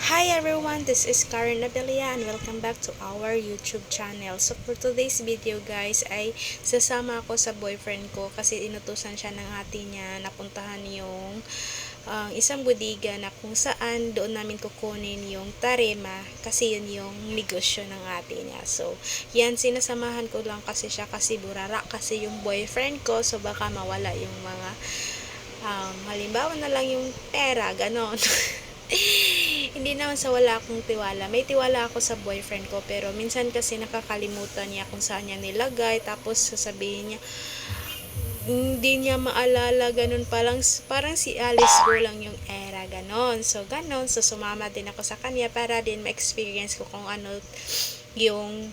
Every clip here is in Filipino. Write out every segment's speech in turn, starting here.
Hi everyone, this is Karen Abilia and welcome back to our YouTube channel. So for today's video guys ay sasama ako sa boyfriend ko kasi inutusan siya ng ate niya napuntahan yung isang bodega na kung saan doon namin kukunin yung tarema kasi yun yung negosyo ng ate niya. So yan, sinasamahan ko lang kasi siya kasi burara kasi yung boyfriend ko, so baka mawala yung mga halimbawa na lang yung pera, ganon. Hindi naman sa wala akong tiwala. May tiwala ako sa boyfriend ko, pero minsan kasi nakakalimutan niya kung saan niya nilagay, tapos sasabihin niya hindi niya maalala, ganun palang, parang si Alice Go lang yung era, ganon. So ganon, so sumama din ako sa kanya para din ma-experience ko kung ano yung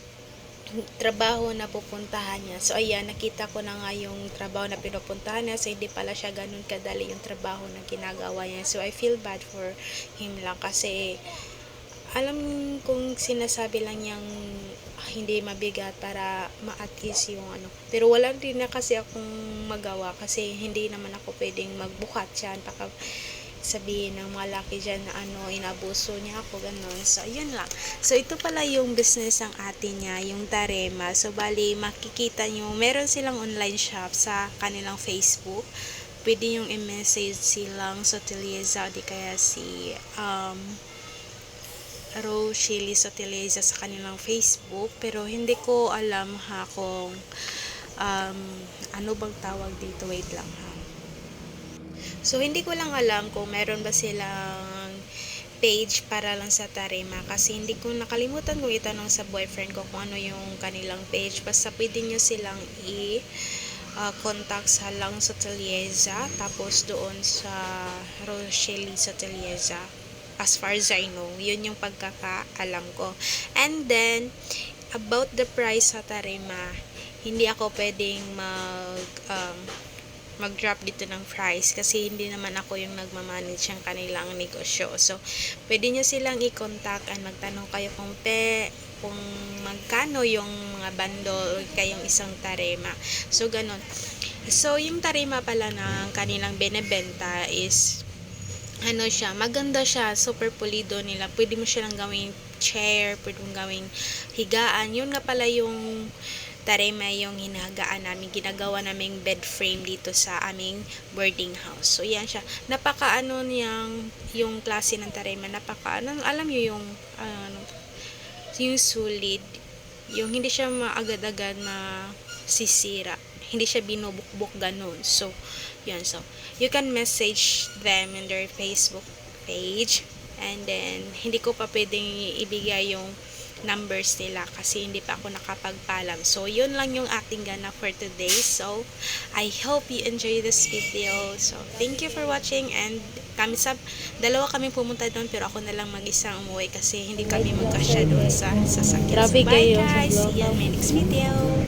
trabaho na pupuntahan niya. So ayan, nakita ko na nga yung trabaho na pinupuntahan niya. So hindi pala siya ganun kadali yung trabaho na ginagawa niya. So I feel bad for him lang kasi alam kong sinasabi lang niyang hindi mabigat para ma-at ease yung ano. Pero wala din na kasi akong magawa kasi hindi naman ako pwedeng magbukat siya. Baka sabihin ng mga laki dyan na inabuso niya ako, ganun. So, yun lang. So, ito pala yung business ng ate niya, yung Tarema. So, bali, makikita nyo, meron silang online shop sa kanilang Facebook. Pwede yung i-message silang Sotelieza, di kaya si Rochelle Sotelieza sa kanilang Facebook. Pero, hindi ko alam ha kung ano bang tawag dito. Wait lang ha. So, hindi ko lang alam kung meron ba silang page para lang sa Tarema kasi hindi ko nakalimutan kung itanong sa boyfriend ko kung ano yung kanilang page. Basta pwede nyo silang contact sa lang sa Telieza, tapos doon sa Rochelle sa Telieza. As far as I know, yun yung pagkakaalam ko. And then, about the price sa Tarema, hindi ako pwedeng mag-drop dito ng price kasi hindi naman ako yung nagmamanage ng kanilang negosyo. So, pwede nyo silang i-contact at magtanong kayo kung magkano yung mga bundle kayong isang tarema. So, ganun. So, yung tarema pala ng kanilang binebenta is ano siya, maganda siya, super pulido nila. Pwede mo silang gawing chair, pwede mo gawing higaan. Yun nga pala yung Tarema yung hinagaan namin, ginagawa naming bed frame dito sa aming boarding house. So yan siya, napaka niyang yung klase ng Tarema, napaka alam niyo yung solid, yung hindi siya maagad-agad na sisira, hindi siya binubukbok ganun. So yan, so you can message them in their Facebook page, and then hindi ko pa pwedeng ibigay yung numbers nila kasi hindi pa ako nakapagpaalam. So, yun lang yung ating gana for today. So, I hope you enjoy this video. So, thank you for watching, and dalawa kami pumunta doon pero ako na lang mag-isang umuwi kasi hindi kami magkasya doon sa sasakyan. So, bye guys! See you in my next video!